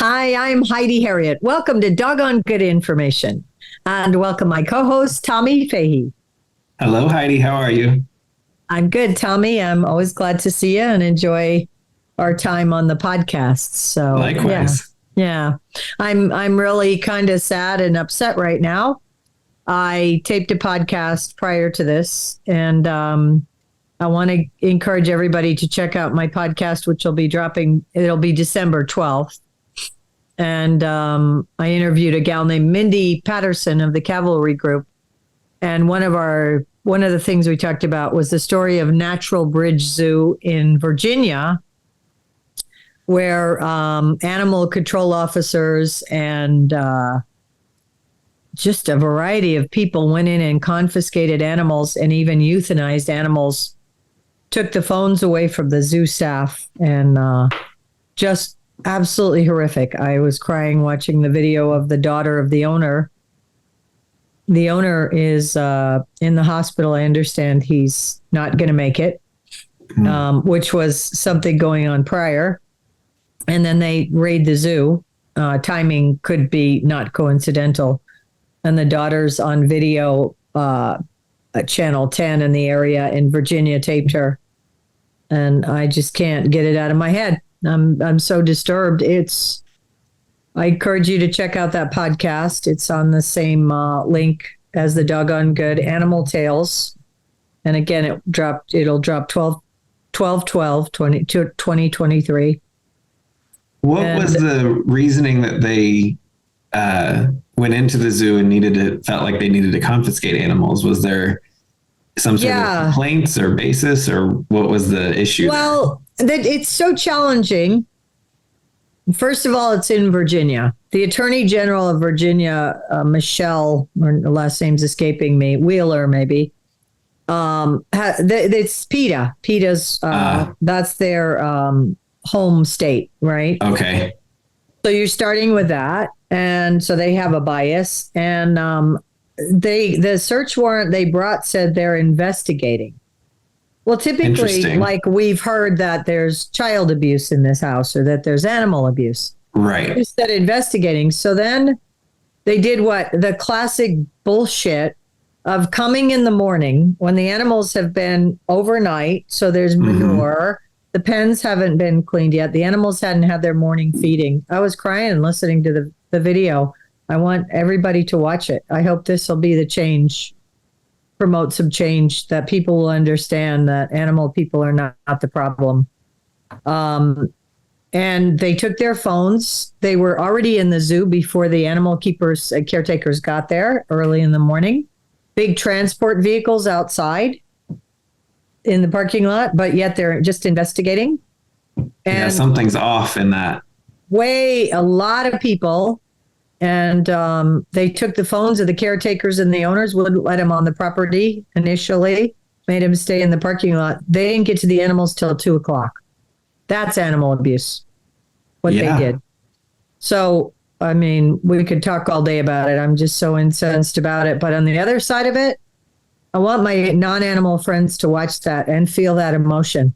Hi, I'm Heidi Harriet. Welcome to Doggone Good Information. And welcome my co-host, Tommy Fahey. Hello, Heidi. How are you? I'm good, Tommy. I'm always glad to see you and enjoy our time on the podcast. So Likewise. yeah. I'm really kind of sad and upset right now. I taped a podcast prior to this, and I want to encourage everybody to check out my podcast, which will be dropping. It'll be December 12th. And I interviewed a gal named Mindy Patterson of the Cavalry Group. And one of the things we talked about was the story of Natural Bridge Zoo in Virginia, where animal control officers and just a variety of people went in and confiscated animals and even euthanized animals, took the phones away from the zoo staff, and just absolutely horrific. I was crying watching the video of the daughter of the owner. The owner is in the hospital. I understand he's not going to make it, which was something going on prior. And then they raid the zoo. Timing could be not coincidental. And the daughter's on video at Channel 10 in the area in Virginia, taped her. And I just can't get it out of my head. I'm so disturbed. I encourage you to check out that podcast. It's on the same link as the Doggone Good Animal Tales. And again, it'll drop 2023. What was the reasoning that they went into the zoo and felt like they needed to confiscate animals? Was there some sort of complaints or basis, or what was the issue? Well, it's so challenging. First of all, it's in Virginia. The Attorney General of Virginia, Michelle, or the last name's escaping me, Wheeler maybe. It's PETA. PETA's that's their home state, right? Okay. So you're starting with that, and so they have a bias, and the search warrant they brought said they're investigating. Well, typically, like we've heard that there's child abuse in this house or that there's animal abuse. Right. They said investigating. So then they did the classic bullshit of coming in the morning when the animals have been overnight. So there's manure. The pens haven't been cleaned yet. The animals hadn't had their morning feeding. I was crying listening to the video. I want everybody to watch it. I hope this will be the change. Promote some change, that people will understand that animal people are not the problem. And they took their phones. They were already in the zoo before the animal caretakers got there early in the morning. Big transport vehicles outside in the parking lot, but yet they're just investigating. And something's off in that. A lot of people. And they took the phones of the caretakers, and the owners wouldn't let them on the property initially, made them stay in the parking lot. They didn't get to the animals till 2:00. That's animal abuse, what they did. So, I mean, we could talk all day about it. I'm just so incensed about it. But on the other side of it, I want my non-animal friends to watch that and feel that emotion.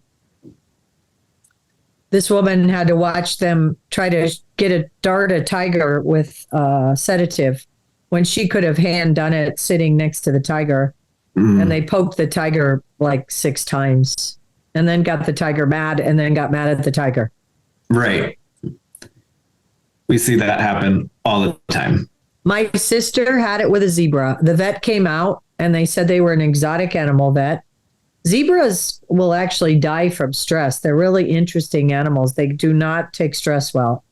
This woman had to watch them try to dart a tiger with sedative when she could have hand done it sitting next to the tiger. And they poked the tiger like 6 times and then got the tiger mad and then got mad at the tiger. Right. We see that happen all the time. My sister had it with a zebra. The vet came out and they said they were an exotic animal vet. Zebras will actually die from stress. They're really interesting animals. They do not take stress well.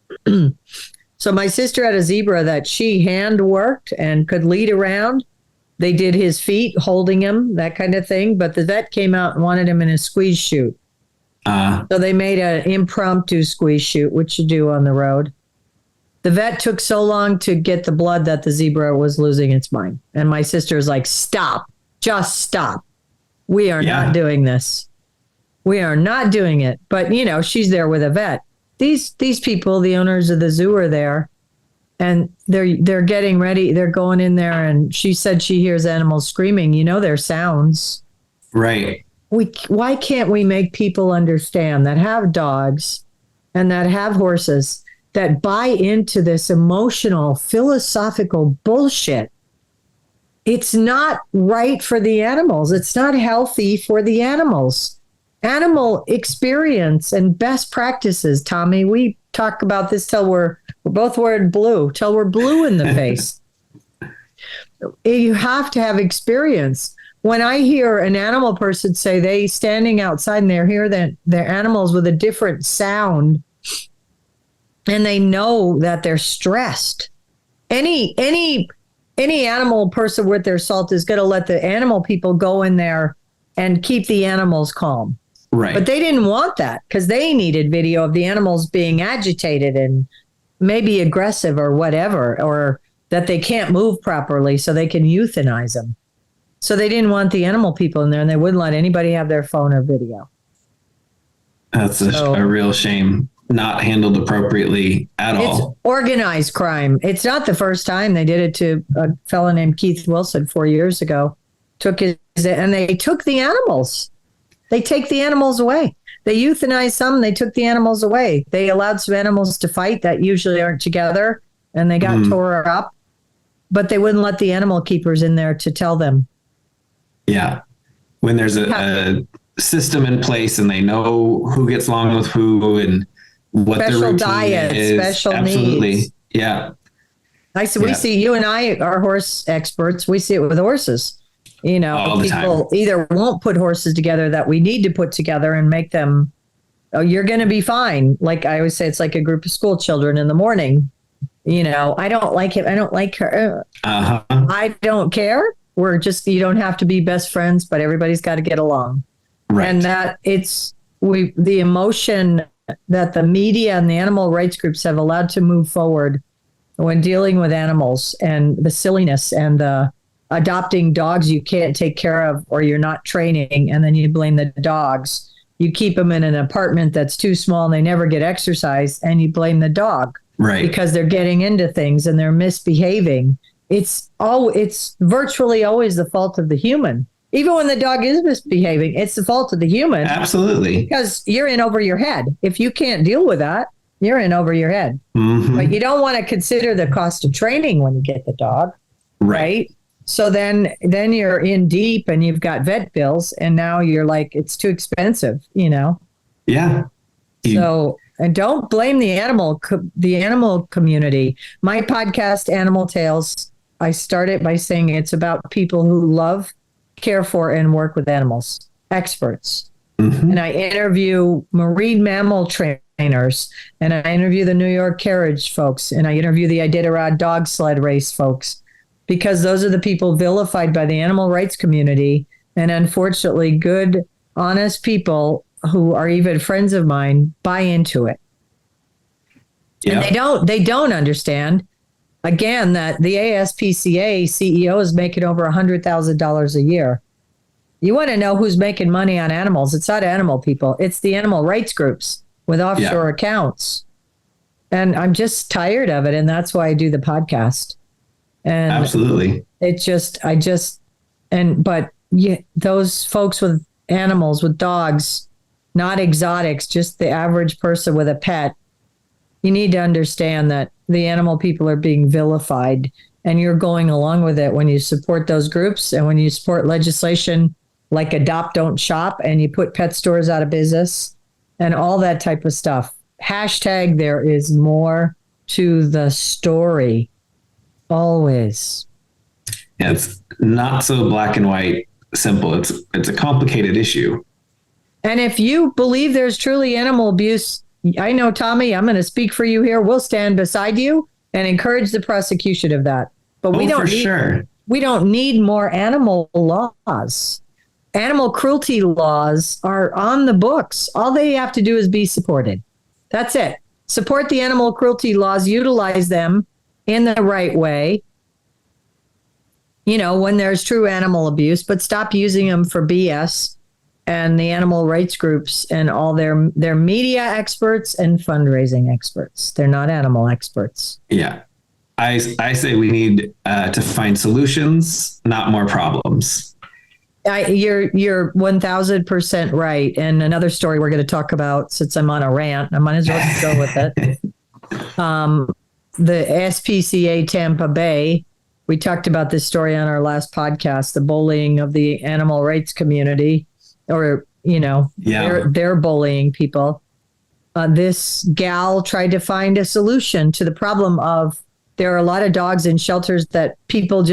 So my sister had a zebra that she hand worked and could lead around. They did his feet, holding him, that kind of thing. But the vet came out and wanted him in a squeeze chute. So they made an impromptu squeeze chute, which you do on the road. The vet took so long to get the blood that the zebra was losing its mind. And my sister's like, stop, just stop. We are not doing this. We are not doing it. But, she's there with a vet. These people, the owners of the zoo, are there, and they're getting ready. They're going in there, and she said she hears animals screaming. Their sounds. Right. Why can't we make people understand that have dogs and that have horses that buy into this emotional, philosophical bullshit. It's not right for the animals. It's not healthy for the animals. Animal experience and best practices, Tommy. We talk about this till we're both wearing blue, till we're blue in the face. You have to have experience. When I hear an animal person say they standing outside and they hear that their animals with a different sound, and they know that they're stressed. Any animal person with their salt is going to let the animal people go in there and keep the animals calm. Right. But they didn't want that because they needed video of the animals being agitated and maybe aggressive or whatever, or that they can't move properly so they can euthanize them. So they didn't want the animal people in there, and they wouldn't let anybody have their phone or video. That's a real shame. Not handled appropriately at all. It's organized crime. It's not the first time. They did it to a fellow named Keith Wilson 4 years ago. And they took the animals. They take the animals away. They euthanized some. They took the animals away. They allowed some animals to fight that usually aren't together, and they got tore up. But they wouldn't let the animal keepers in there to tell them. Yeah. When there's a system in place and they know who gets along with who and what special their routine diets, is. special Absolutely. needs. Yeah. We see, you and I are horse experts. We see it with horses. You know, all the people time. Either won't put horses together that we need to put together and make them, oh, you're going to be fine. Like I always say, it's like a group of school children in the morning. You know, I don't like him. I don't like her. Uh-huh. I don't care. You don't have to be best friends, but everybody's got to get along. Right. And that the emotion that the media and the animal rights groups have allowed to move forward when dealing with animals, and the silliness and the adopting dogs you can't take care of or you're not training, and then you blame the dogs. You keep them in an apartment that's too small and they never get exercise, and you blame the dog. Right. Because they're getting into things and they're misbehaving. It's virtually always the fault of the human. Even when the dog is misbehaving, it's the fault of the human. Absolutely. Because you're in over your head. If you can't deal with that, you're in over your head. Mm-hmm. But you don't want to consider the cost of training when you get the dog. Right? So then you're in deep and you've got vet bills, and now you're like, it's too expensive, you know? Yeah. So, and don't blame the animal community. My podcast, Animal Tales, I started by saying it's about people who love, care for, and work with animals, experts. Mm-hmm. And I interview marine mammal trainers, and I interview the New York carriage folks, and I interview the Iditarod dog sled race folks, because those are the people vilified by the animal rights community. And unfortunately, good, honest people who are even friends of mine buy into it. Yep. And they don't understand, again, that the ASPCA CEO is making over $100,000 a year. You want to know who's making money on animals? It's not animal people. It's the animal rights groups with offshore accounts. And I'm just tired of it. And that's why I do the podcast. And absolutely. But those folks with animals, with dogs, not exotics, just the average person with a pet, you need to understand that the animal people are being vilified, and you're going along with it when you support those groups and when you support legislation like Adopt, Don't Shop, and you put pet stores out of business and all that type of stuff. Hashtag there is more to the story. Always. Yeah, it's not so black and white simple. It's a complicated issue. And if you believe there's truly animal abuse, I know, Tommy, I'm going to speak for you here. We'll stand beside you and encourage the prosecution of that. But we don't need more animal laws. Animal cruelty laws are on the books. All they have to do is be supported. That's it. Support the animal cruelty laws, utilize them in the right way, you know, when there's true animal abuse, but stop using them for BS. And the animal rights groups and all their media experts and fundraising experts. They're not animal experts. Yeah. I say we need to find solutions, not more problems. You're 1000% right. And another story we're going to talk about, since I'm on a rant, I might as well just go with it. The SPCA Tampa Bay, we talked about this story on our last podcast, the bullying of the animal rights community, or, they're bullying people. This gal tried to find a solution to the problem of there are a lot of dogs in shelters that people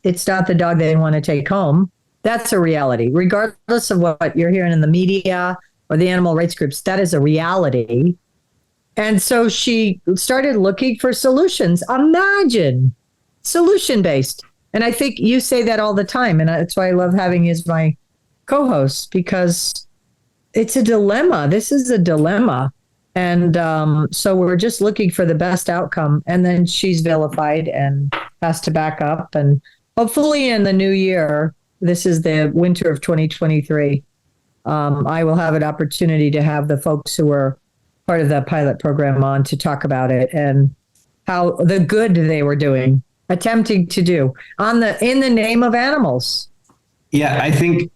it's not the dog they want to take home. That's a reality, regardless of what you're hearing in the media or the animal rights groups. That is a reality. And so she started looking for solutions. Imagine solution based. And I think you say that all the time. And that's why I love having you as my co-host, because it's a dilemma. This is a dilemma. And so we're just looking for the best outcome. And then she's vilified and has to back up. And hopefully in the new year, this is the winter of 2023, I will have an opportunity to have the folks who were part of that pilot program on to talk about it and how the good they were doing, attempting to do in the name of animals. Yeah, I think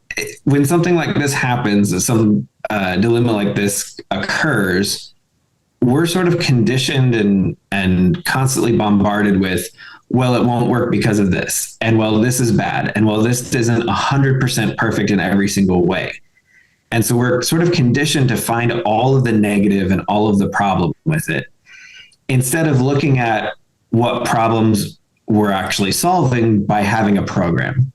when something like this happens, some dilemma like this occurs, we're sort of conditioned and constantly bombarded with, well, it won't work because of this. And well, this is bad. And well, this isn't 100% perfect in every single way. And so we're sort of conditioned to find all of the negative and all of the problem with it, instead of looking at what problems we're actually solving by having a program.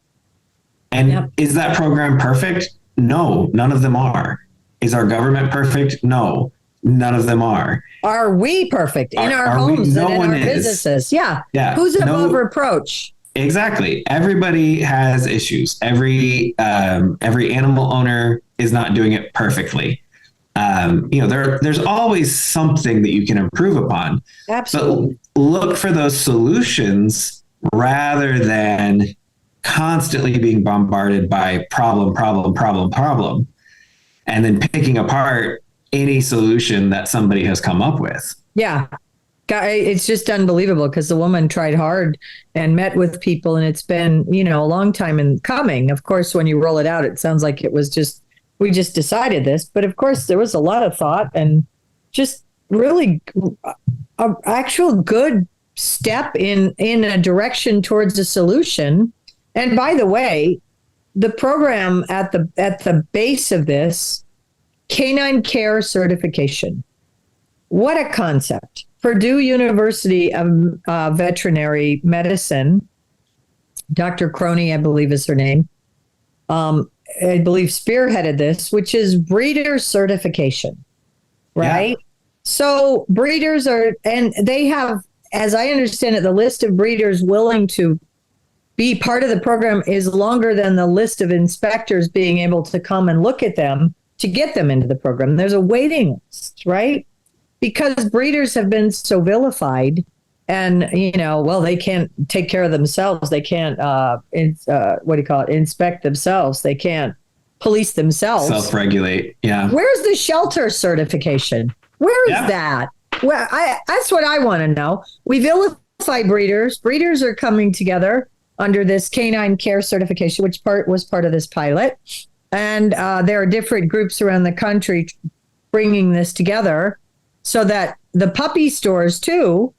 And Is that program perfect? No, none of them are. Is our government perfect? No, none of them are. Are we perfect in our homes and in our businesses? Yeah. Who's above reproach? Exactly. Everybody has issues. Every animal owner is not doing it perfectly. There's always something that you can improve upon. Absolutely. But look for those solutions rather than constantly being bombarded by problem, and then picking apart any solution that somebody has come up with. Yeah. It's just unbelievable, because the woman tried hard and met with people, and it's been, a long time in coming. Of course, when you roll it out, it sounds like it was we just decided this, but of course there was a lot of thought and just really an actual good step in a direction towards a solution. And by the way, the program at the base of this, canine care certification. What a concept. Purdue University of Veterinary Medicine, Dr. Croney, I believe is her name, I believe spearheaded this, which is breeder certification, right? Yeah. So breeders and they have, as I understand it, the list of breeders willing to be part of the program is longer than the list of inspectors being able to come and look at them to get them into the program. There's a waiting list, right? Because breeders have been so vilified, and, they can't take care of themselves. They can't, inspect themselves. They can't police themselves. Self-regulate, yeah. Where's the shelter certification? Where is that? Well, that's what I want to know. We vilify breeders. Breeders are coming together under this canine care certification, which was part of this pilot. And there are different groups around the country bringing this together so that the puppy stores, too,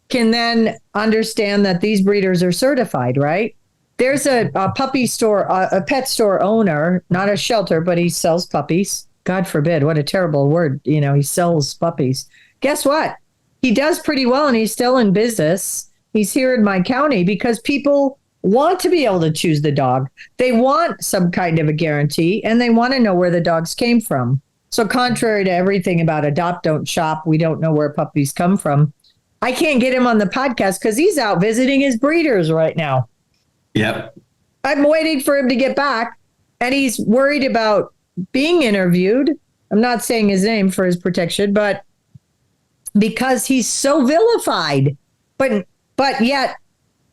can then understand that these breeders are certified, right? There's a puppy store, a pet store owner, not a shelter, but he sells puppies. God forbid, what a terrible word. He sells puppies. Guess what? He does pretty well, and he's still in business. He's here in my county because people want to be able to choose the dog. They want some kind of a guarantee, and they want to know where the dogs came from. So contrary to everything about adopt, don't shop, we don't know where puppies come from. I can't get him on the podcast because he's out visiting his breeders right now. Yep. I'm waiting for him to get back, and he's worried about being interviewed. I'm not saying his name for his protection, but because he's so vilified. But yet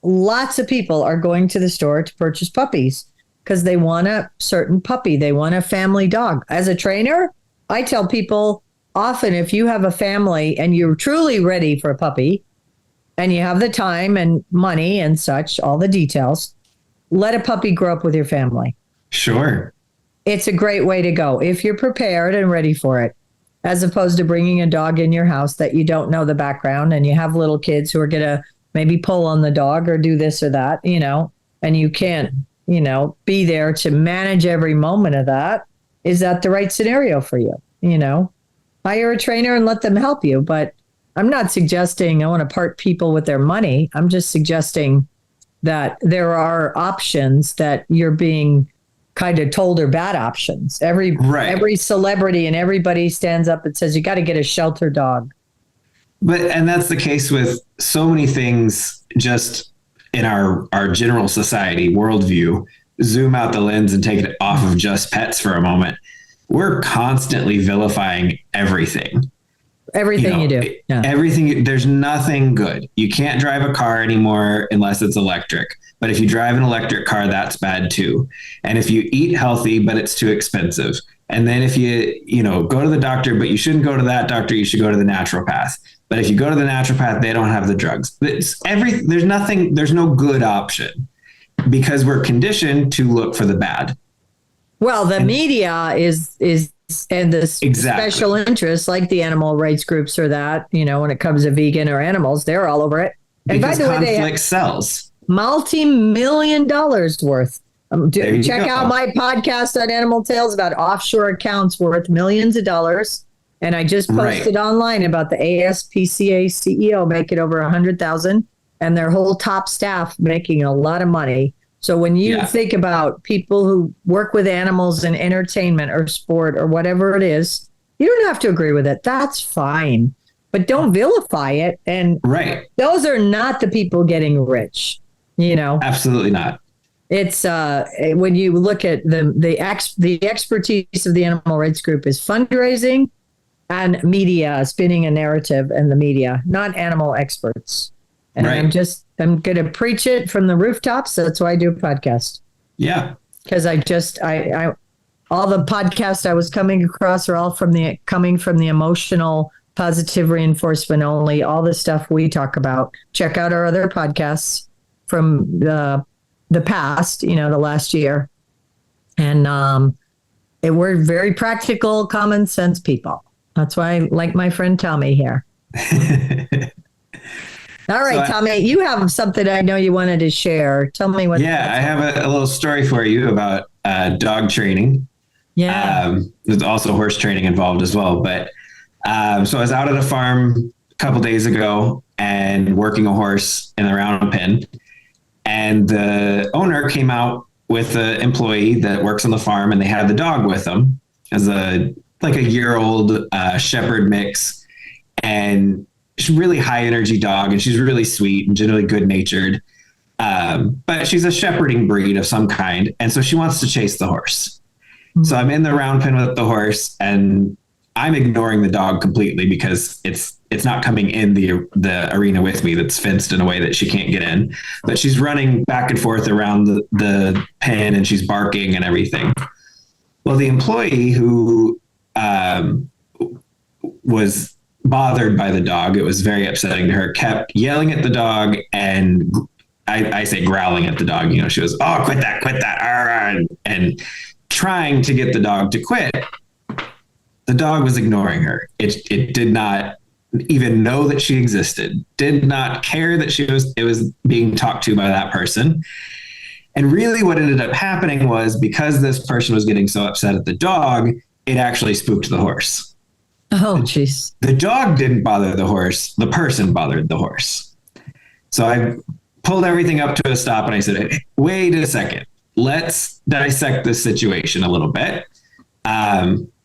lots of people are going to the store to purchase puppies because they want a certain puppy. They want a family dog. As a trainer, I tell people often, if you have a family and you're truly ready for a puppy and you have the time and money and such, all the details, let a puppy grow up with your family. Sure. It's a great way to go if you're prepared and ready for it. as opposed to bringing a dog in your house that you don't know the background, and you have little kids who are going to maybe pull on the dog or do this or that, and you can't, be there to manage every moment of that. Is that the right scenario for you? Hire a trainer and let them help you. But I'm not suggesting I want to part people with their money. I'm just suggesting that there are options that you're being kind of told are bad options. Every celebrity and everybody stands up and says, you got to get a shelter dog. And that's the case with so many things just in our general society worldview. Zoom out the lens and take it off of just pets for a moment. We're constantly vilifying everything. Everything you do. Yeah. Everything. There's nothing good. You can't drive a car anymore unless it's electric. But if you drive an electric car, that's bad too. And if you eat healthy, but it's too expensive. And then if you go to the doctor, but you shouldn't go to that doctor, you should go to the naturopath. But if you go to the naturopath, they don't have the drugs. There's no good option because we're conditioned to look for the bad. Well, the media is and the special interests like the animal rights groups or that, when it comes to vegan or animals, they're all over it. And because by the way, conflict sells. Multi-million dollars worth. Check out my podcast on Animal Tales about offshore accounts worth millions of dollars. And I just posted online about the ASPCA CEO making over $100,000 and their whole top staff making a lot of money. So when you think about people who work with animals in entertainment or sport or whatever it is, you don't have to agree with it. That's fine. But don't vilify it. And those are not the people getting rich, Absolutely not. It's when you look at the expertise of the animal rights group is fundraising and media, spinning a narrative and the media, not animal experts. And I'm going to preach it from the rooftops. That's why I do a podcast. Yeah. Because I all the podcasts I was coming across are all coming from the emotional, positive reinforcement only, all the stuff we talk about. Check out our other podcasts from the past, the last year. And we're very practical, common sense people. That's why I like my friend Tommy here. All right, Tommy, you have something I know you wanted to share. Tell me what. Yeah, I have a little story for you about dog training. Yeah. There's also horse training involved as well. But so I was out at a farm a couple days ago and working a horse in the round pen. And the owner came out with an employee that works on the farm, and they had the dog with them as a year-old shepherd mix. And she's a really high energy dog, and she's really sweet and generally good natured. But she's a shepherding breed of some kind. And so she wants to chase the horse. Mm-hmm. So I'm in the round pen with the horse, and I'm ignoring the dog completely because it's not coming in the arena with me that's fenced in a way that she can't get in. But she's running back and forth around the pen, and she's barking and everything. Well, the employee who was bothered by the dog, it was very upsetting to her, kept yelling at the dog, and I say growling at the dog. She was, oh, quit that, and trying to get the dog to quit. The dog was ignoring her. It did not even know that she existed, did not care that it was being talked to by that person. And really what ended up happening was, because this person was getting so upset at the dog, it actually spooked the horse. Oh, jeez. The dog didn't bother the horse. The person bothered the horse. So I pulled everything up to a stop, and I said, hey, wait a second. Let's dissect this situation a little bit.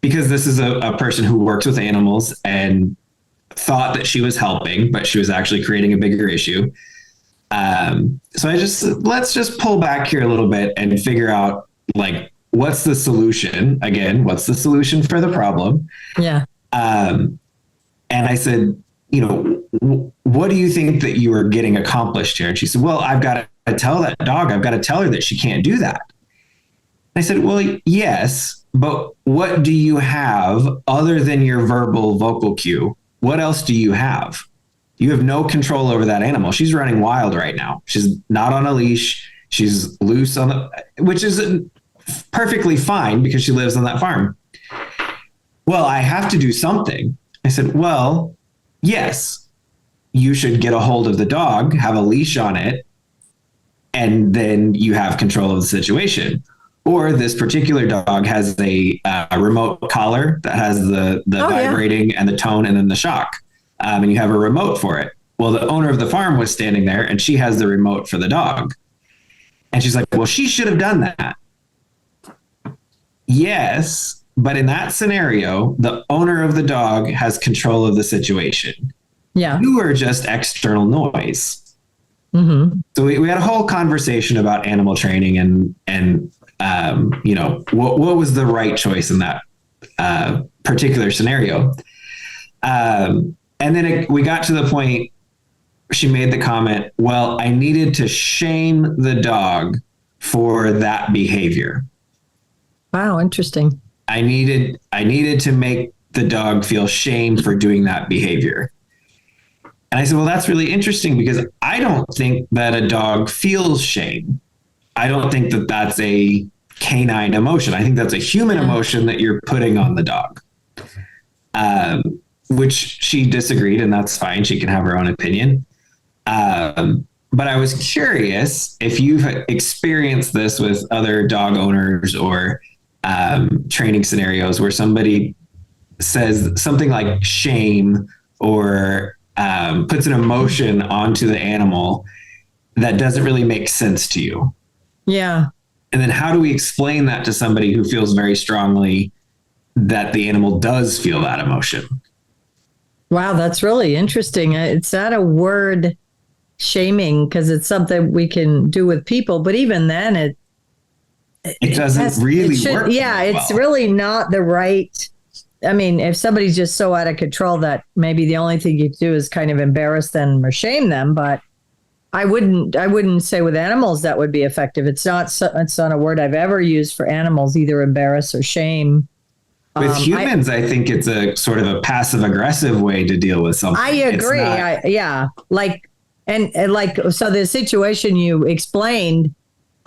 Because this is a person who works with animals and thought that she was helping, but she was actually creating a bigger issue. So let's just pull back here a little bit and figure out, what's the solution? Again, what's the solution for the problem? Yeah. And I said, what do you think that you are getting accomplished here? And she said, well, I've got to tell that dog, I've got to tell her that she can't do that. I said, well, yes, but what do you have other than your verbal vocal cue? What else do you have? You have no control over that animal. She's running wild right now. She's not on a leash. She's loose which is perfectly fine because she lives on that farm. well, I have to do something. I said, well, yes, you should get a hold of the dog, have a leash on it, and then you have control of the situation. Or this particular dog has a remote collar that has the vibrating and the tone and then the shock. And you have a remote for it. Well, the owner of the farm was standing there and she has the remote for the dog. And she's like, well, she should have done that. Yes, but in that scenario, the owner of the dog has control of the situation. Yeah. You are just external noise. Mm-hmm. So we had a whole conversation about animal training and what was the right choice in that particular scenario. And then we got to the point she made the comment, well, I needed to shame the dog for that behavior. Wow, interesting. I needed to make the dog feel shame for doing that behavior. And I said, well, that's really interesting because I don't think that a dog feels shame. I don't think that that's a canine emotion. I think that's a human emotion that you're putting on the dog. Which she disagreed, and that's fine. She can have her own opinion. But I was curious if you've experienced this with other dog owners or training scenarios where somebody says something like shame or puts an emotion onto the animal that doesn't really make sense to you. Yeah. And then how do we explain that to somebody who feels very strongly that the animal does feel that emotion? Wow, that's really interesting. It's not a word, shaming, because it's something we can do with people, but even then it doesn't really work. Yeah, it's really not the right. I mean, if somebody's just so out of control that maybe the only thing you do is kind of embarrass them or shame them, but I wouldn't say with animals that would be effective. It's not a word I've ever used for animals, either embarrass or shame. With humans, I think it's a sort of a passive aggressive way to deal with something. I agree. So the situation you explained,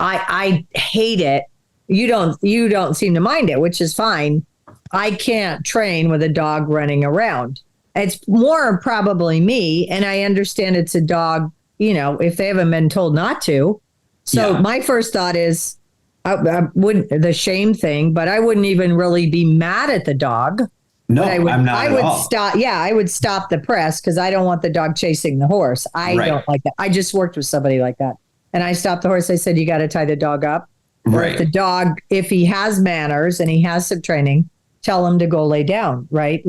I hate it. You don't seem to mind it, which is fine. I can't train with a dog running around. It's more probably me, and I understand it's a dog, if they haven't been told not to. So my first thought is I wouldn't, the shame thing, but I wouldn't even really be mad at the dog. No, I'm not at all. Stop. Yeah, I would stop the press because I don't want the dog chasing the horse. I don't like that. I just worked with somebody like that. And I stopped the horse. I said, you got to tie the dog up. Or if the dog, if he has manners and he has some training, tell him to go lay down, right?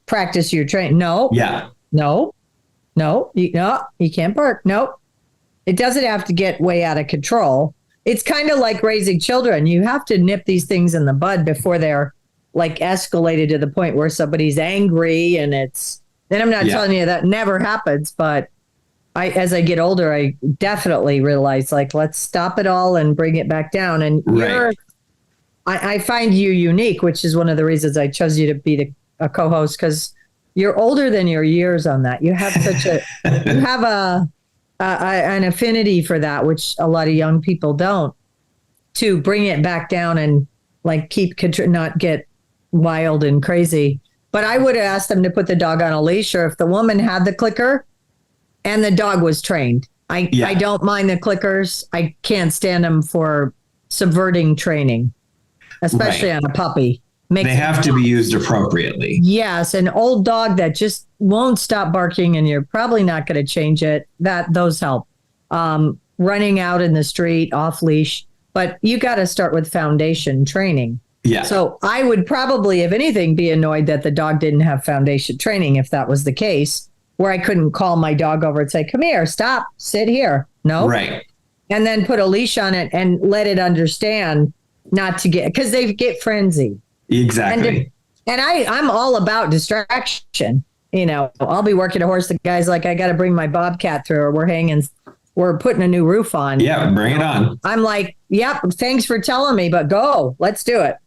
Practice your training. No. Yeah. No. You can't bark. No. It doesn't have to get way out of control. It's kind of like raising children. You have to nip these things in the bud before they're like escalated to the point where somebody's angry and then I'm not telling you that never happens, but as I get older, I definitely realize let's stop it all and bring it back down. And I find you unique, which is one of the reasons I chose you to be a co-host, because you're older than your years on that. You have an affinity for that, which a lot of young people don't, to bring it back down and not get wild and crazy. But I would have asked them to put the dog on a leash, or if the woman had the clicker and the dog was trained. I don't mind the clickers. I can't stand them for subverting training, especially on a puppy. They have to be used appropriately. Yes, an old dog that just won't stop barking and you're probably not going to change it. Those help. Running out in the street, off leash. But you got to start with foundation training. Yeah. So I would probably, if anything, be annoyed that the dog didn't have foundation training if that was the case, where I couldn't call my dog over and say, come here, stop, sit here. No. Right. And then put a leash on it and let it understand not to because they get frenzied. Exactly. And I'm all about distraction. I'll be working a horse. The guy's like, I got to bring my bobcat through, or we're putting a new roof on. Yeah, bring it on. I'm like, yep, thanks for telling me, but go, let's do it.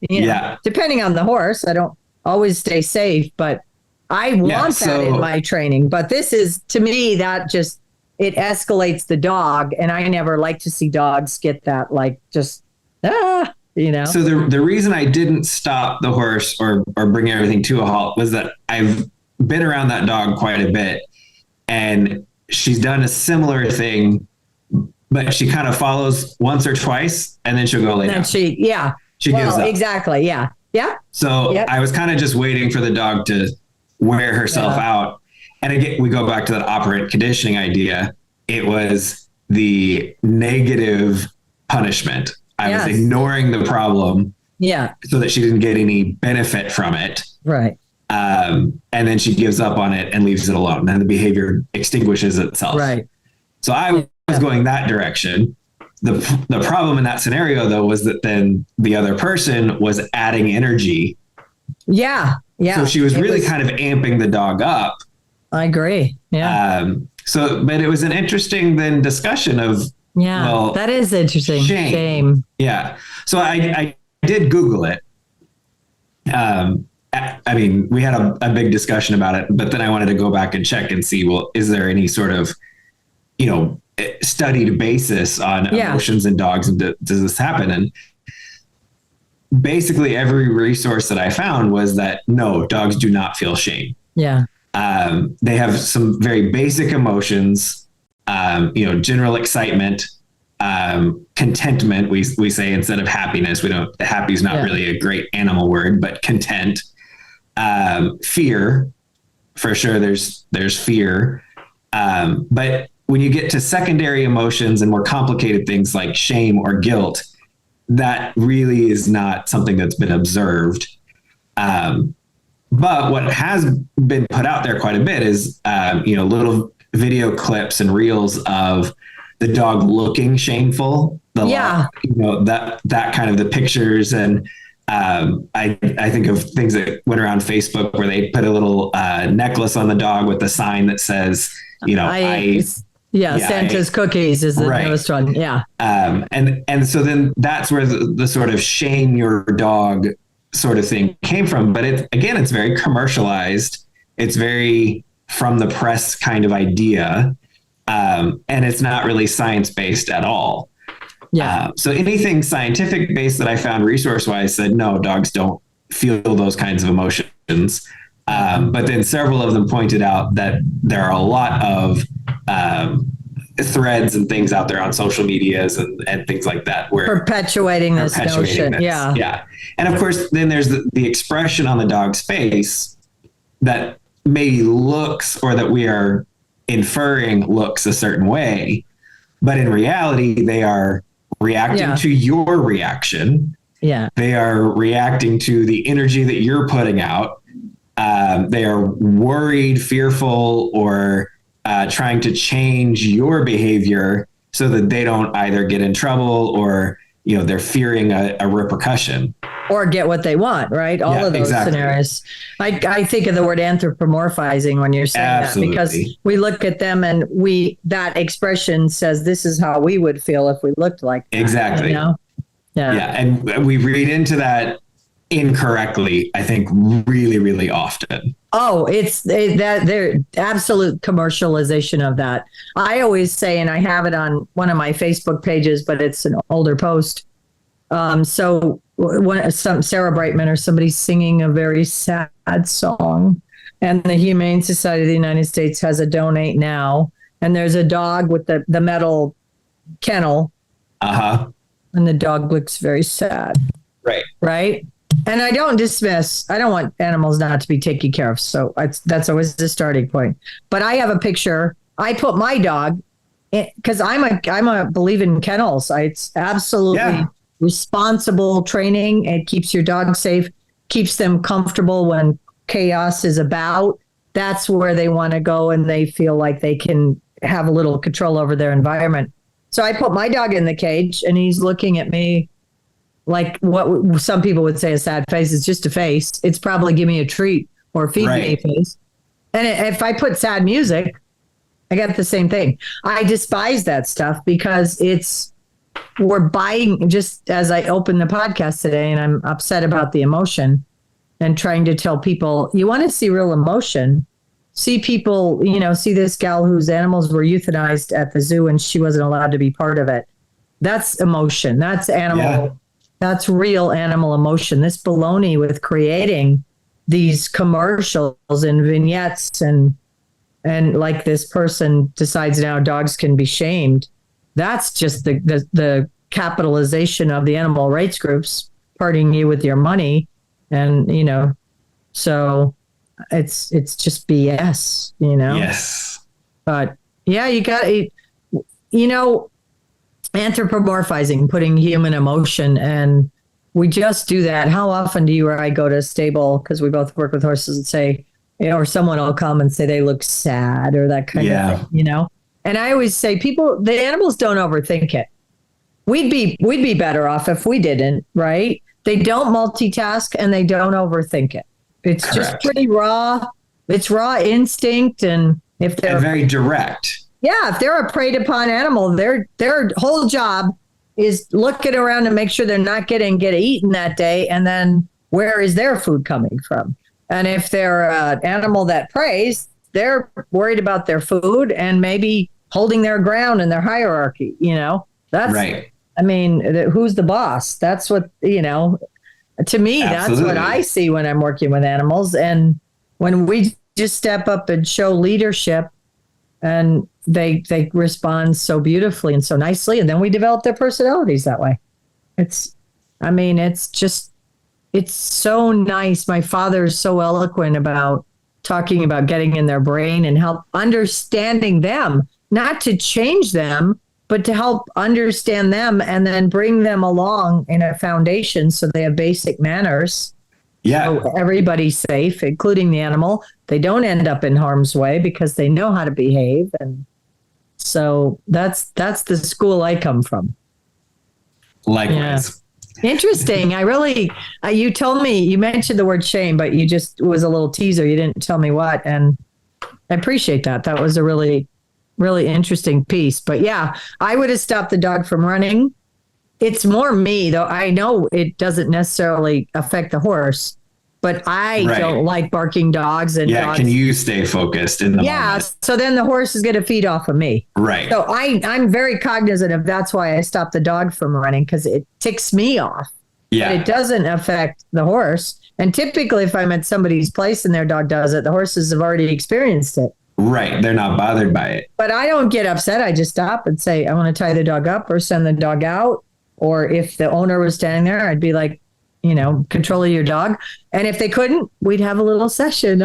Depending on the horse, I don't always stay safe, but I want that in my training. But this is, to me, that just, it escalates the dog. And I never like to see dogs get that, So the reason I didn't stop the horse or bring everything to a halt was that I've been around that dog quite a bit, and she's done a similar thing, but she kind of follows once or twice and then she'll go lay down. She gives up. Exactly. Yeah. Yeah. So I was kind of just waiting for the dog to wear herself out. And again, we go back to that operant conditioning idea. It was the negative punishment. I was ignoring the problem so that she didn't get any benefit from it. Right. And then she gives up on it and leaves it alone. Then the behavior extinguishes itself. Right. So I was going that direction. The problem in that scenario, though, was that then the other person was adding energy. Yeah. Yeah. So she was really kind of amping the dog up. I agree. Yeah. But it was an interesting then discussion of, that is interesting. Shame. Yeah. So I did Google it. I mean, we had a big discussion about it, but then I wanted to go back and check and see, well, is there any sort of, studied basis on emotions in dogs, and does this happen? And basically every resource that I found was that no, dogs do not feel shame. Yeah. They have some very basic emotions, general excitement, contentment. We say instead of happiness. Happy is not really a great animal word, but content, fear, for sure. There's fear. But when you get to secondary emotions and more complicated things like shame or guilt, that really is not something that's been observed. But what has been put out there quite a bit is, little video clips and reels of the dog looking shameful. That kind of the pictures. And I think of things that went around Facebook where they put a little necklace on the dog with a sign that says, Santa's cookies is the newest one. Yeah. And so then that's where the sort of shame your dog sort of thing came from. But it's very commercialized. It's very from the press kind of idea. And it's not really science-based at all. Yeah. So anything scientific based that I found resource-wise said, no, dogs don't feel those kinds of emotions. But then several of them pointed out that there are a lot of threads and things out there on social medias and things like that where perpetuating this notion. Yeah. And of course, then there's the expression on the dog's face that maybe looks, or that we are inferring looks a certain way, but in reality, they are reacting to your reaction. Yeah. They are reacting to the energy that you're putting out. They are worried, fearful, or trying to change your behavior so that they don't either get in trouble or, they're fearing a repercussion. Or get what they want, right? All of those scenarios. I think of the word anthropomorphizing when you're saying that, because we look at them and that expression says this is how we would feel if we looked like that. Exactly. Yeah. And we read into that incorrectly, I think, really, really often. Oh, that they're absolute commercialization of that. I always say, and I have it on one of my Facebook pages, but it's an older post. So when Sarah Brightman or somebody singing a very sad song, and the Humane Society of the United States has a donate now, and there's a dog with the metal kennel. And the dog looks very sad. Right. And I don't want animals not to be taken care of. So that's always the starting point. But I have a picture. I put my dog because I'm a believe in kennels. It's absolutely responsible training. It keeps your dog safe, keeps them comfortable when chaos is about. That's where they want to go, and they feel like they can have a little control over their environment. So I put my dog in the cage, and he's looking at me like what some people would say a sad face. It's just a face. It's probably give me a treat or feed me a face. And if I put sad music, I got the same thing. I despise that stuff because we're buying, just as I opened the podcast today, and I'm upset about the emotion and trying to tell people, you want to see real emotion, see people, see this gal whose animals were euthanized at the zoo and she wasn't allowed to be part of it. That's emotion. That's animal That's real animal emotion. This baloney with creating these commercials and vignettes and like this person decides now dogs can be shamed. That's just the capitalization of the animal rights groups parting you with your money. And, so it's just BS, Yes. But yeah, you got, anthropomorphizing, putting human emotion, and we just do that. How often do you or I go to a stable, because we both work with horses, and say, or someone will come and say they look sad or that kind of thing, And I always say, the animals don't overthink it. We'd be better off if we didn't, right? They don't multitask and they don't overthink it. It's Correct. Just pretty raw. It's raw instinct, and if they're very direct. Yeah, if they're a preyed upon animal, their whole job is looking around to make sure they're not get eaten that day, and then where is their food coming from? And if they're an animal that preys, they're worried about their food and maybe holding their ground in their hierarchy. That's right. I mean, who's the boss? That's what, to me, Absolutely. That's what I see when I'm working with animals. And when we just step up and show leadership, and they respond so beautifully and so nicely, and then we develop their personalities that way. It's so nice. My father is so eloquent about talking about getting in their brain and help understanding them, not to change them, but to help understand them and then bring them along in a foundation so they have basic manners. Yeah. So everybody's safe, including the animal. They don't end up in harm's way because they know how to behave. And so that's the school I come from. Likewise. Yeah. Interesting. You told me, you mentioned the word shame, but you just was a little teaser. You didn't tell me what. And I appreciate that. That was a really, really interesting piece. But yeah, I would have stopped the dog from running. It's more me, though. I know it doesn't necessarily affect the horse, but I don't like barking dogs. And dogs. Can you stay focused in the moment? So then the horse is going to feed off of me. Right. So I'm very cognizant of that's why I stopped the dog from running, because it ticks me off. Yeah. But it doesn't affect the horse. And typically, if I'm at somebody's place and their dog does it, the horses have already experienced it. Right. They're not bothered by it. But I don't get upset. I just stop and say, I want to tie the dog up or send the dog out. Or if the owner was standing there, I'd be like, control your dog. And if they couldn't, we'd have a little session.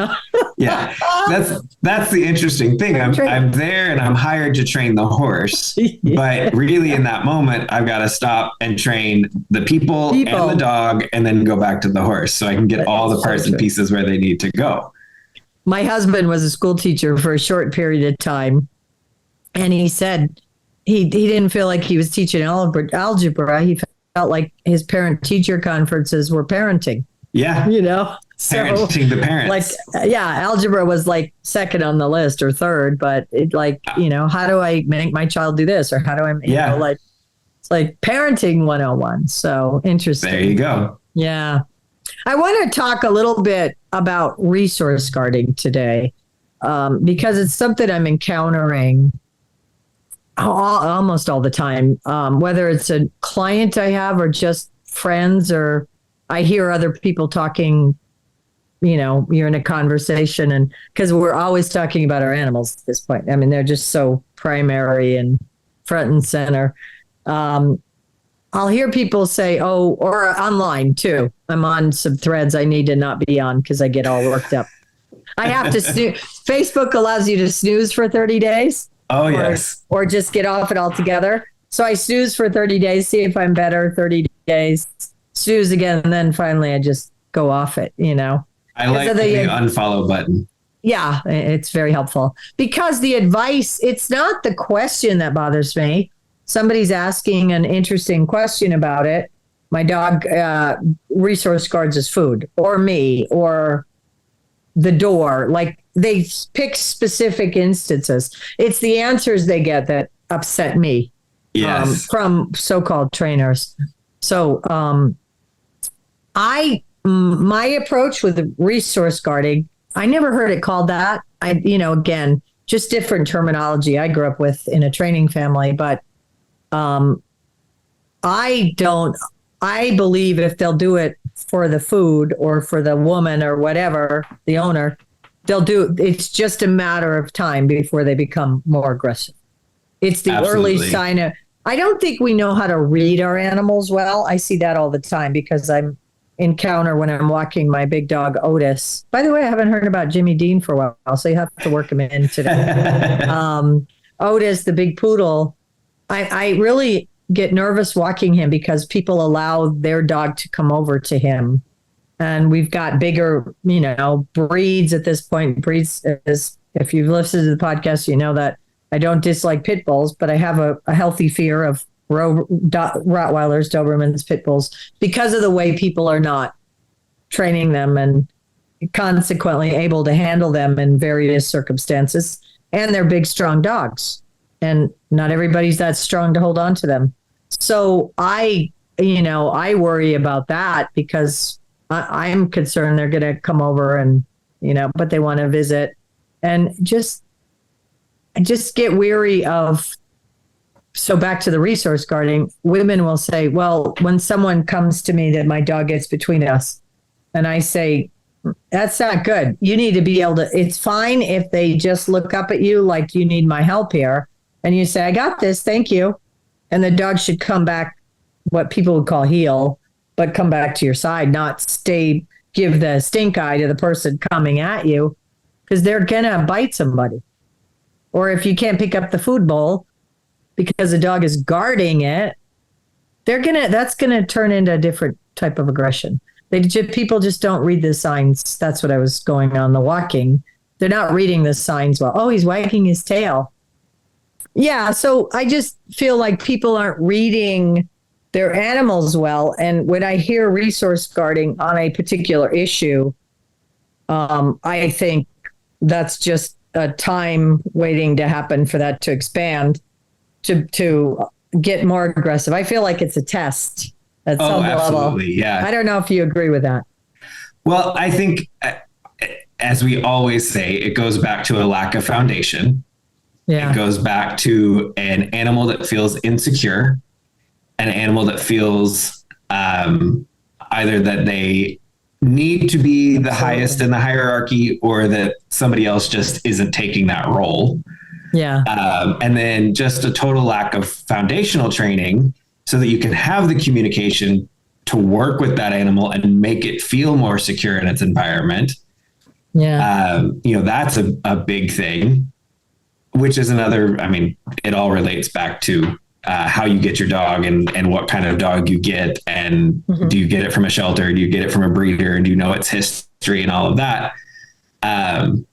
Yeah, that's the interesting thing. I'm there and I'm hired to train the horse, but really in that moment, I've got to stop and train the people and the dog, and then go back to the horse so I can get all the parts and pieces where they need to go. My husband was a school teacher for a short period of time, and he said he didn't feel like he was teaching algebra. He felt like his parent-teacher conferences were parenting. Yeah. Parenting the parents. Algebra was like second on the list or third, but how do I make my child do this? Or how do I, it's like parenting 101. So interesting. There you go. Yeah. I want to talk a little bit about resource guarding today, because it's something I'm encountering almost all the time, whether it's a client I have or just friends, or I hear other people talking, you're in a conversation, and because we're always talking about our animals at this point. I mean, they're just so primary and front and center. I'll hear people say, or online too. I'm on some threads I need to not be on because I get all worked up. I have to snooze. Facebook allows you to snooze for 30 days. Oh, yes. Or just get off it altogether. So I snooze for 30 days, see if I'm better, 30 days, snooze again, and then finally I just go off it, I like the unfollow button. Yeah, it's very helpful. Because the advice, it's not the question that bothers me. Somebody's asking an interesting question about it. My dog resource guards his food, or me, or the door. Like, they pick specific instances. It's the answers they get that upset me. Yes. From so-called trainers. So my approach with resource guarding, I never heard it called that. Again, just different terminology I grew up with in a training family, but I don't I believe if they'll do it for the food or for the woman or whatever, the owner, they'll do, it's just a matter of time before they become more aggressive. It's the early Absolutely. sign of, I don't think we know how to read our animals well. I see that all the time because I'm encounter when I'm walking my big dog Otis. By the way, I haven't heard about Jimmy Dean for a while, so you have to work him in today. Otis, the big poodle, I really get nervous walking him because people allow their dog to come over to him. And we've got bigger, breeds at this point. Breeds is, if you've listened to the podcast, you know that I don't dislike pit bulls, but I have a healthy fear of Rottweilers, Dobermans, pit bulls, because of the way people are not training them and consequently able to handle them in various circumstances. And they're big, strong dogs. And not everybody's that strong to hold on to them. So I worry about that because I'm concerned they're going to come over and, but they want to visit, and I just get weary of. So back to the resource guarding, women will say, well, when someone comes to me that my dog gets between us, and I say, that's not good. You need to be able to, it's fine if they just look up at you like you need my help here. And you say, I got this, thank you. And the dog should come back, what people would call heel, but come back to your side, not give the stink eye to the person coming at you, because they're going to bite somebody. Or if you can't pick up the food bowl because the dog is guarding it, that's going to turn into a different type of aggression. People just don't read the signs. That's what I was going on the walking. They're not reading the signs well. Oh, he's wagging his tail. Yeah. So I just feel like people aren't reading their animals well. And when I hear resource guarding on a particular issue, I think that's just a time waiting to happen for that to expand, to get more aggressive. I feel like it's a test at some level. Yeah. I don't know if you agree with that. Well, I think, as we always say, it goes back to a lack of foundation. Yeah. It goes back to an animal that feels insecure, an animal that feels either that they need to be the highest in the hierarchy, or that somebody else just isn't taking that role. Yeah. And then just a total lack of foundational training so that you can have the communication to work with that animal and make it feel more secure in its environment. Yeah. That's a big thing, which is another, it all relates back to how you get your dog and what kind of dog you get. And do you get it from a shelter? Do you get it from a breeder? Do you know its history and all of that? And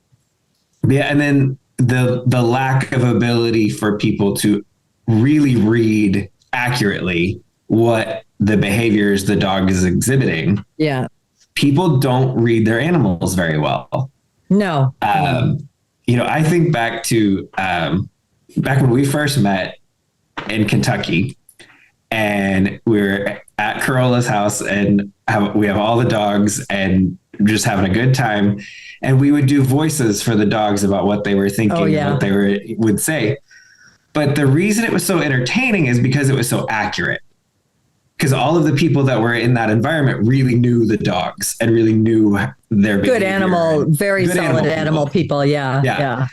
then the lack of ability for people to really read accurately what the behaviors the dog is exhibiting. Yeah. People don't read their animals very well. No. I think back to back when we first met in Kentucky, and we're at Corolla's house, and we have all the dogs and just having a good time. And we would do voices for the dogs about what they were thinking, what they would say. But the reason it was so entertaining is because it was so accurate. Because all of the people that were in that environment really knew the dogs and really knew their behavior. Good animal, very good solid animal people. Yeah.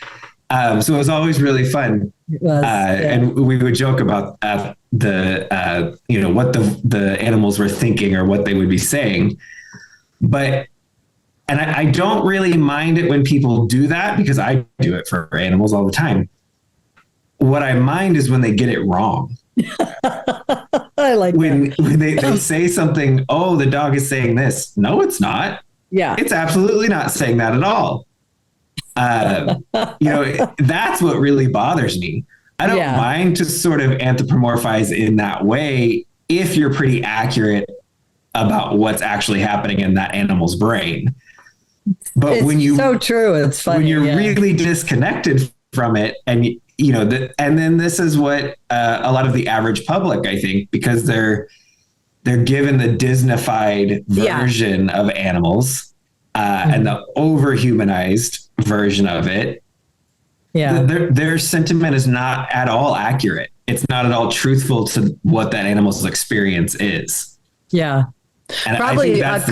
So it was always really fun. And we would joke about what the animals were thinking or what they would be saying. And I don't really mind it when people do that, because I do it for animals all the time. What I mind is when they get it wrong. I like when they say something, oh, the dog is saying this. No, it's not. Yeah. It's absolutely not saying that at all. That's what really bothers me. I don't mind to sort of anthropomorphize in that way if you're pretty accurate about what's actually happening in that animal's brain. But so true, it's funny. When you're really disconnected from it, and and then this is what a lot of the average public, I think, because they're given the Disneyfied version of animals and the overhumanized version of it. Yeah, their sentiment is not at all accurate. It's not at all truthful to what that animal's experience is. Yeah. And Probably I think that's a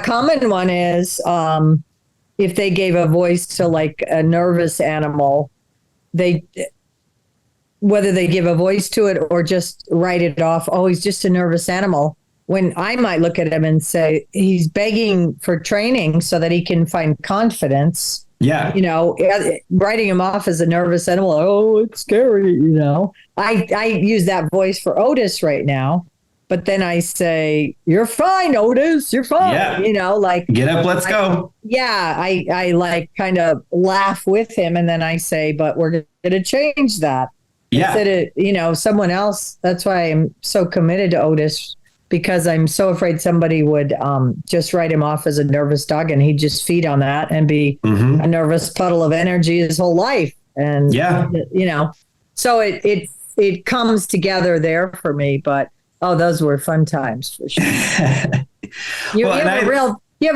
common one is if they gave a voice to like a nervous animal, they whether they give a voice to it or just write it off, oh, he's just a nervous animal. When I might look at him and say, he's begging for training so that he can find confidence. Yeah. Writing him off as a nervous animal, oh, it's scary, I use that voice for Otis right now. But then I say, you're fine, Otis, you're fine. Yeah. Like get up, let's go. Yeah. I like kind of laugh with him. And then I say, but we're going to change that. Yeah. Instead of, someone else. That's why I'm so committed to Otis, because I'm so afraid somebody would just write him off as a nervous dog and he'd just feed on that and be a nervous puddle of energy his whole life. And, so it comes together there for me. But, oh, those were fun times for sure. You have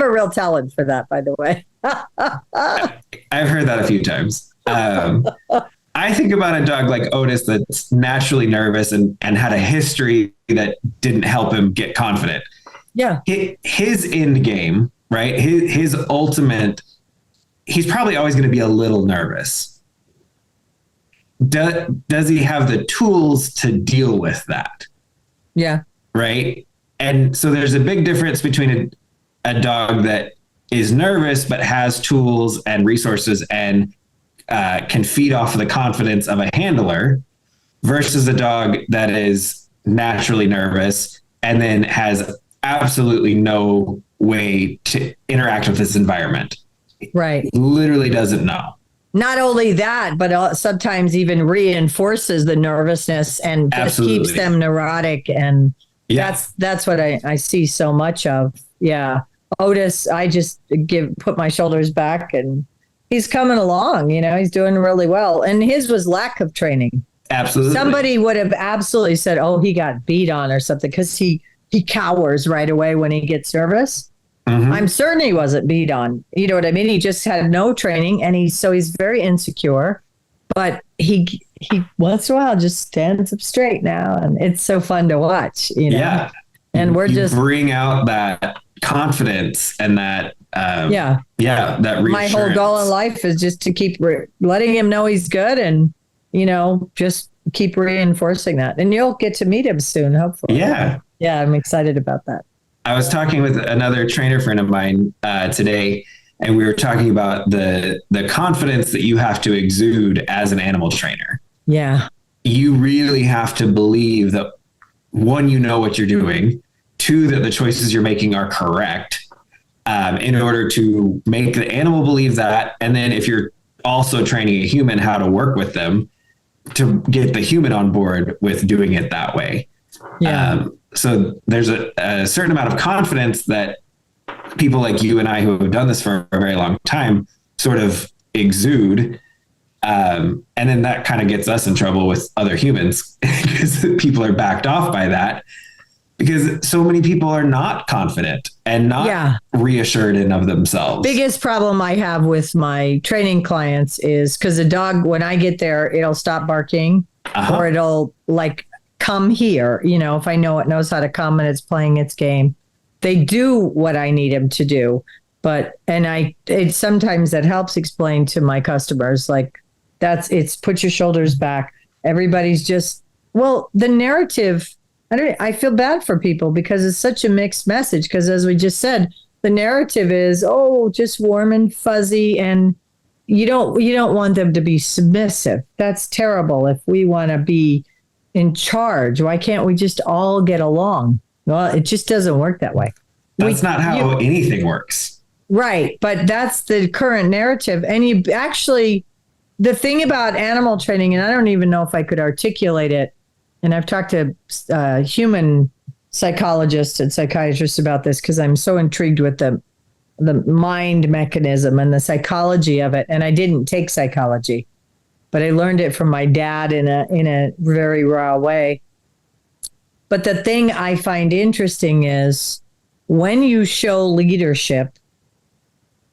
a real talent for that, by the way. I've heard that a few times. I think about a dog like Otis that's naturally nervous and had a history that didn't help him get confident. Yeah. His end game, right? His ultimate, he's probably always going to be a little nervous. Does he have the tools to deal with that? Yeah. Right. And so there's a big difference between a dog that is nervous but has tools and resources and can feed off of the confidence of a handler versus a dog that is naturally nervous and then has absolutely no way to interact with this environment. Right. Literally doesn't know. Not only that, but sometimes even reinforces the nervousness and just keeps them neurotic. And that's what I see so much of. Yeah. Otis, I just put my shoulders back and he's coming along, he's doing really well. And his was lack of training. Absolutely. Somebody would have absolutely said, oh, he got beat on or something because he cowers right away when he gets nervous. Mm-hmm. I'm certain he wasn't beat on. You know what I mean? He just had no training and he's very insecure, but he once in a while just stands up straight now. And it's so fun to watch, Yeah. And we're just bring out that confidence and that, that reassurance. My whole goal in life is just to keep letting him know he's good and, just keep reinforcing that. And you'll get to meet him soon, hopefully. Yeah. Yeah, I'm excited about that. I was talking with another trainer friend of mine today, and we were talking about the confidence that you have to exude as an animal trainer. Yeah. You really have to believe that, one, you know what you're doing, two, that the choices you're making are correct, in order to make the animal believe that. And then if you're also training a human how to work with them, to get the human on board with doing it that way. Yeah. So there's a certain amount of confidence that people like you and I who have done this for a very long time sort of exude. And then that kind of gets us in trouble with other humans because people are backed off by that, because so many people are not confident and not reassured in of themselves. Biggest problem I have with my training clients is because the dog, when I get there, it'll stop barking or it'll like come here. If I know it knows how to come and it's playing its game, they do what I need them to do. Sometimes that helps explain to my customers, like it's put your shoulders back. Everybody's just, the narrative, I feel bad for people because it's such a mixed message. Because as we just said, the narrative is, just warm and fuzzy, and you don't want them to be submissive. That's terrible. If we want to be in charge, why can't we just all get along? Well, it just doesn't work that way. That's not how anything works. Right. But that's the current narrative. And the thing about animal training, and I don't even know if I could articulate it, and I've talked to human psychologists and psychiatrists about this because I'm so intrigued with the mind mechanism and the psychology of it. And I didn't take psychology, but I learned it from my dad in a very raw way. But the thing I find interesting is when you show leadership,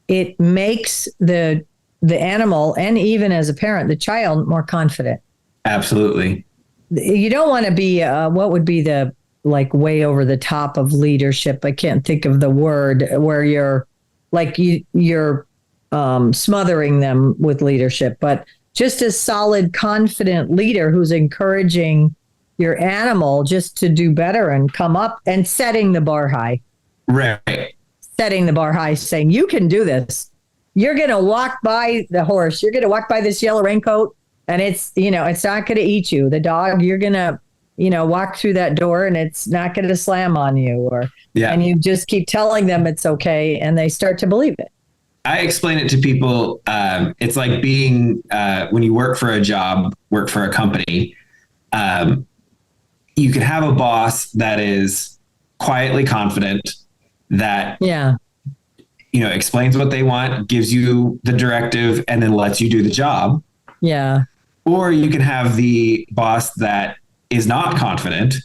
it makes the animal, and even as a parent, the child, more confident. Absolutely. You don't want to be what would be the like way over the top of leadership. I can't think of the word where you're like you're smothering them with leadership, but just a solid, confident leader who's encouraging your animal just to do better and come up and setting the bar high. Right. Setting the bar high, saying, you can do this. You're going to walk by the horse. You're going to walk by this yellow raincoat and it's, it's not going to eat you. The dog, you're going to, walk through that door and it's not going to slam on you and you just keep telling them it's okay. And they start to believe it. I explain it to people. It's like being, when you work for a job, work for a company, you can have a boss that is quietly confident, that explains what they want, gives you the directive, and then lets you do the job. Yeah. Or you can have the boss that is not confident,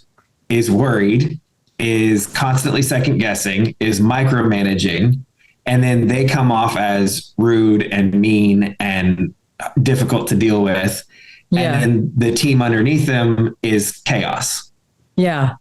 is worried, is constantly second guessing, is micromanaging, and then they come off as rude and mean and difficult to deal with. Yeah. And then the team underneath them is chaos. Yeah.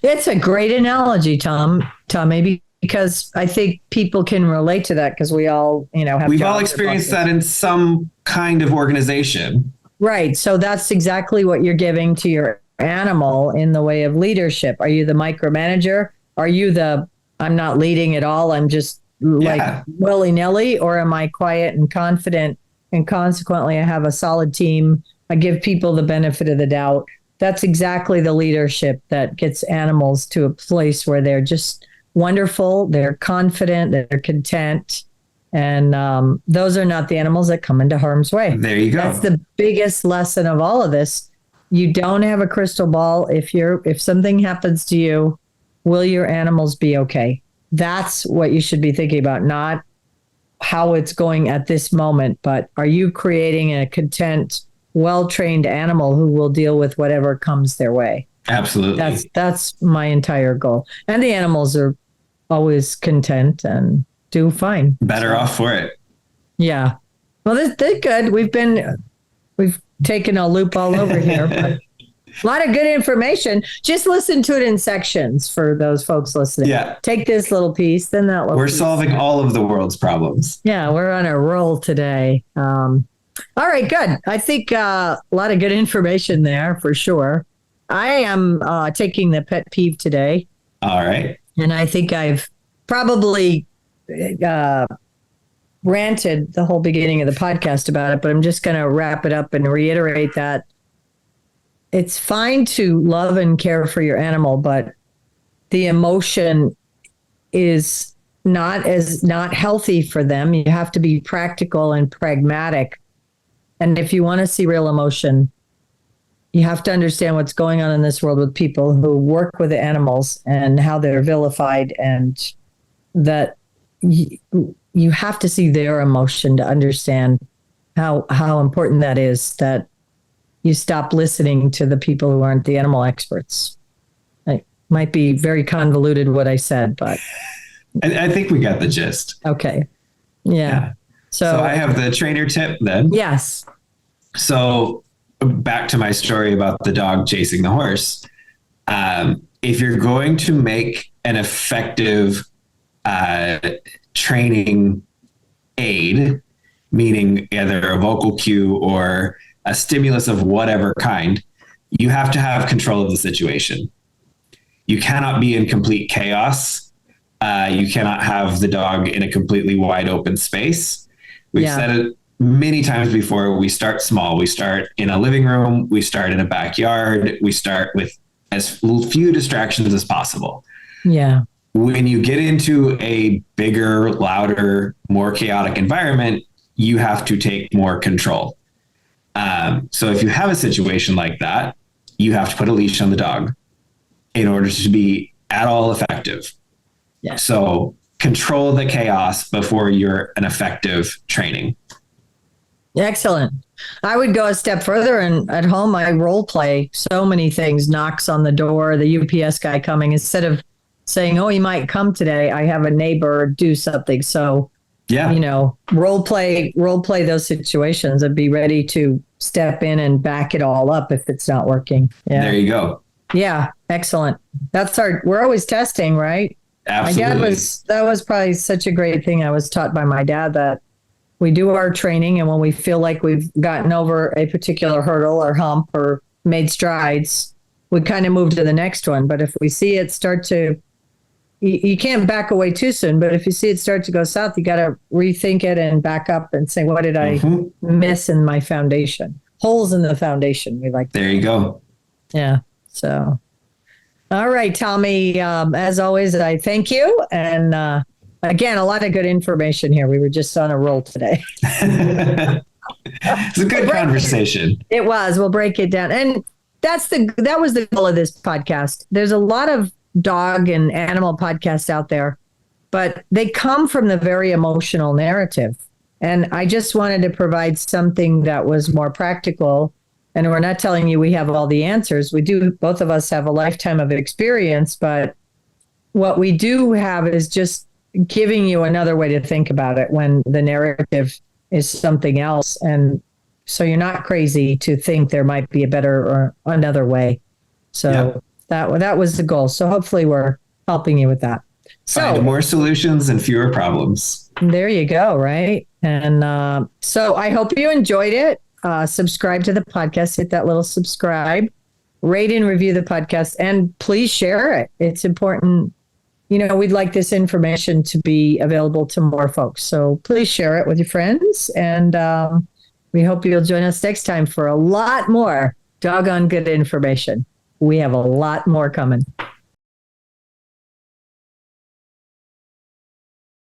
It's a great analogy, Tommy, because I think people can relate to that because we all, we've all experienced that in some kind of organization. Right. So that's exactly what you're giving to your animal in the way of leadership. Are you the micromanager? Are you I'm not leading at all, I'm just like willy-nilly? Or am I quiet and confident and consequently I have a solid team? I give people the benefit of the doubt. That's exactly the leadership that gets animals to a place where they're just wonderful, they're confident, they're content. And those are not the animals that come into harm's way. There you go. That's the biggest lesson of all of this. You don't have a crystal ball. If something happens to you, will your animals be okay? That's what you should be thinking about, not how it's going at this moment, but are you creating a content, well-trained animal who will deal with whatever comes their way? Absolutely. That's my entire goal. And the animals are always content and do fine. Better off for it. Yeah. Well, they're good. We've taken a loop all over here, but a lot of good information. Just listen to it in sections for those folks listening. Yeah. Take this little piece, then that little piece. We're solving all of the world's problems. Yeah, we're on a roll today. All right, good. I think a lot of good information there for sure. I am taking the pet peeve today. All right. And I think I've probably ranted the whole beginning of the podcast about it, but I'm just going to wrap it up and reiterate that it's fine to love and care for your animal, but the emotion is not healthy for them. You have to be practical and pragmatic. And if you want to see real emotion, you have to understand what's going on in this world with people who work with the animals and how they're vilified, and that you have to see their emotion to understand how important that is, that you stop listening to the people who aren't the animal experts. It might be very convoluted what I said, but I think we got the gist. Okay. Yeah. So I have the trainer tip then. Yes. So back to my story about the dog chasing the horse. If you're going to make an effective training aid, meaning either a vocal cue or a stimulus of whatever kind, you have to have control of the situation. You cannot be in complete chaos. You cannot have the dog in a completely wide open space. We've said it many times before. We start small. We start in a living room. We start in a backyard. We start with as few distractions as possible. Yeah. When you get into a bigger, louder, more chaotic environment, you have to take more control. So if you have a situation like that, you have to put a leash on the dog in order to be at all effective. Yeah. So control the chaos before you're an effective training. Excellent. I would go a step further, and at home I role play so many things. Knocks on the door, the UPS guy coming. Instead of saying, "Oh, he might come today," I have a neighbor do something. So, role play those situations and be ready to step in and back it all up if it's not working. Yeah. There you go. Yeah. Excellent. We're always testing, right? Absolutely. That was probably such a great thing. I was taught by my dad that we do our training, and when we feel like we've gotten over a particular hurdle or hump or made strides, we kind of move to the next one. But if we see it start to, you can't back away too soon, but if you see it start to go south, you got to rethink it and back up and say, what did I miss in my foundation? Holes in the foundation. There you go. Yeah. So, all right, Tommy, as always, I thank you. And again, a lot of good information here. We were just on a roll today. It's a good conversation. It was. We'll break it down. And that was the goal of this podcast. There's a lot of dog and animal podcasts out there, but they come from the very emotional narrative. And I just wanted to provide something that was more practical. And we're not telling you we have all the answers. We do. Both of us have a lifetime of experience, but what we do have is just giving you another way to think about it when the narrative is something else. And so you're not crazy to think there might be a better or another way. So that was the goal. So hopefully we're helping you with that. Find more solutions and fewer problems. There you go. Right. And so I hope you enjoyed it. Subscribe to the podcast, hit that little subscribe, rate and review the podcast, and please share it. It's important. We'd like this information to be available to more folks. So please share it with your friends. And we hope you'll join us next time for a lot more doggone good information. We have a lot more coming.